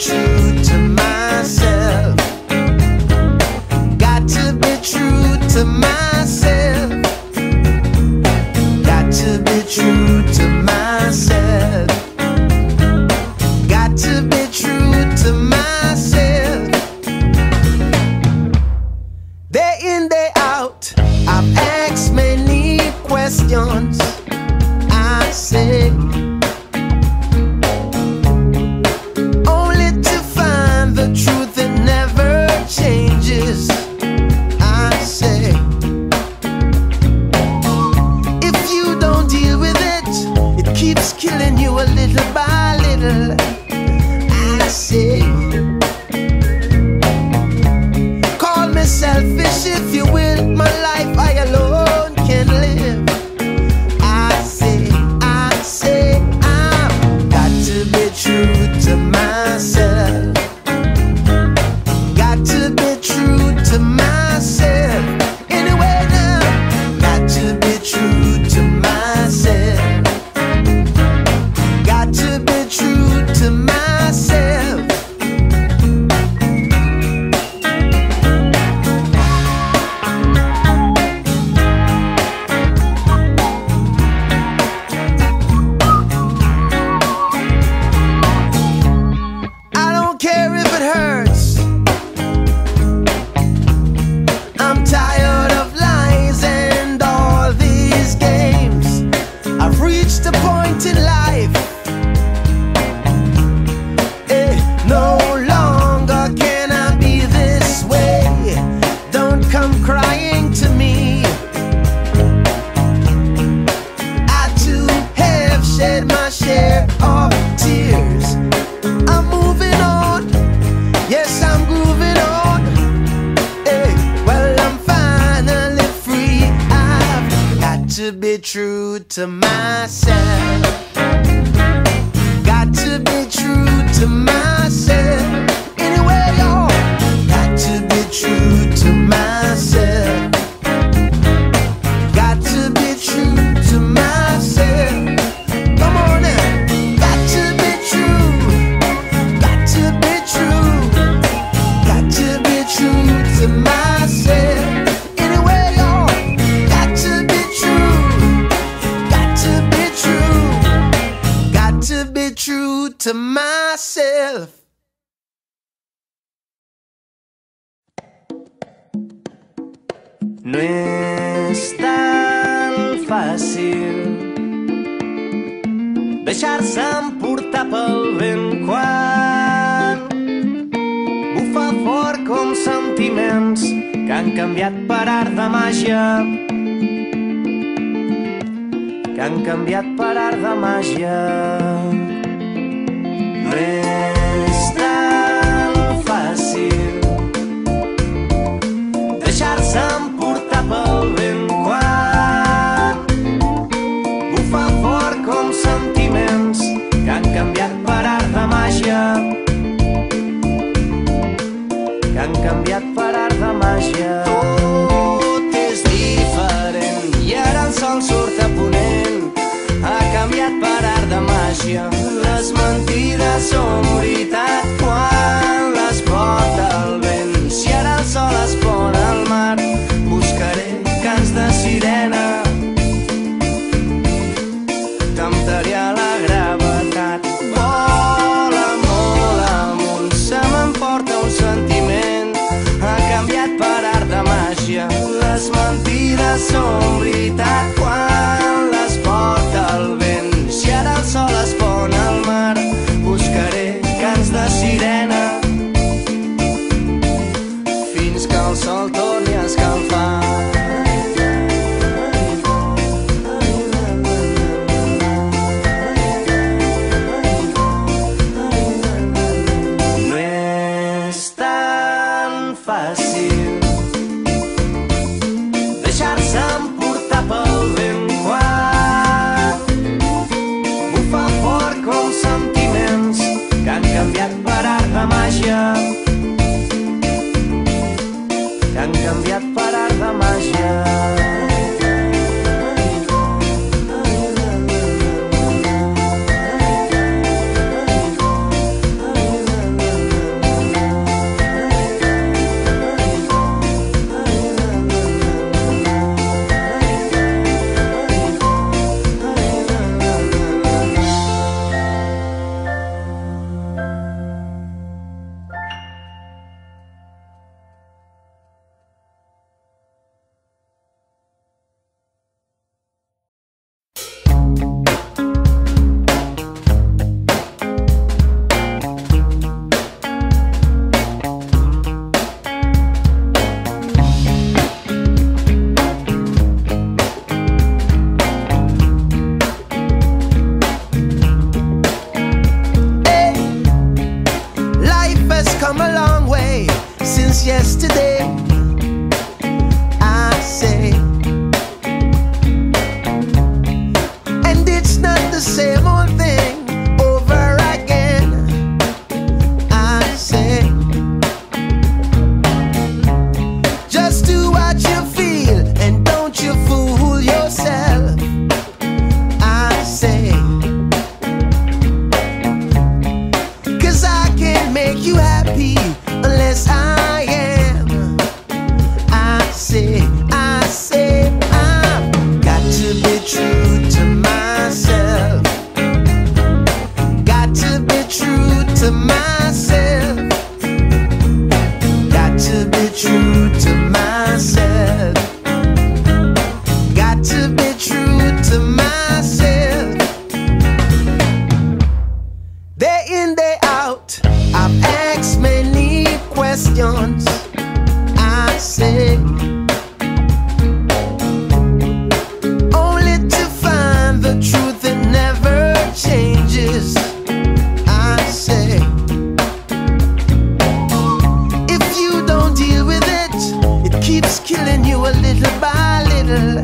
true to myself. Got to be true to myself. Got to be true to myself. Got to be true to myself. Day in, day out, I've asked many questions. I say, only to find the truth that never changes. I say, if you don't deal with it, it keeps killing you a little by little. I say, call me selfish if you will, my life I alone can live. I say, I've got to be true to myself. Got to be true to myself. Anyway now, got to be true to myself. Got to be true to myself. I don't care if it hurts. I'm tired of lies and all these games. I've reached a point in life, no longer can I be this way. Don't come crying to me. I too have shed my share of tears. I'm moving on, yes I'm grooving on. Well I'm finally free. I've got to be true to myself. Got to be true to myself. Anyway, y'all, got to be true to myself. Got to be true to myself. Come on now. Got to be true. Got to be true. Got to be true to myself. Anyway, y'all, got to be true. Got to be true. Got to be true to myself. No és tan fàcil deixar-se emportar pel vent quan bufa fort com sentiments que han canviat per art de màgia, que han canviat per art de màgia. No és tan fàcil deixar-se emportar pel vent quan bufa fort com sentiments que han canviat per art de màgia, que han canviat per art de màgia. Tot és diferent i ara el sol surt a ponent. Ha canviat per art de màgia. Les mentides són veritat quan les porta el vent. Si ara el sol es pon al mar, buscaré cants de sirena. Temptaré a la gravetat. Vola molt amunt, se m'emporta un sentiment. Ha canviat per art de màgia. Les mentides són veritat quan les porta el vent. Si ara el sol es pon al mar, buscaré cants de sirena fins que el sol torni a escalfar. No és tan fàcil deixar-se emportar pel vent quan bufa fort com sentiments que han canviat per art de màgia, que han canviat per art de màgia. come a long way since yesterday. I say, and it's not the same old thing over again. I say, just do what you feel and don't you fool yourself. I say, 'cause I can't make you happy unless I am. I say, I've got to be true to myself. Got to be true to myself. Got to be true to myself. Got to be true to myself. Day in, day out, I've asked many questions. I say, only to find the truth that never changes. I say, if you don't deal with it, it keeps killing you a little by little.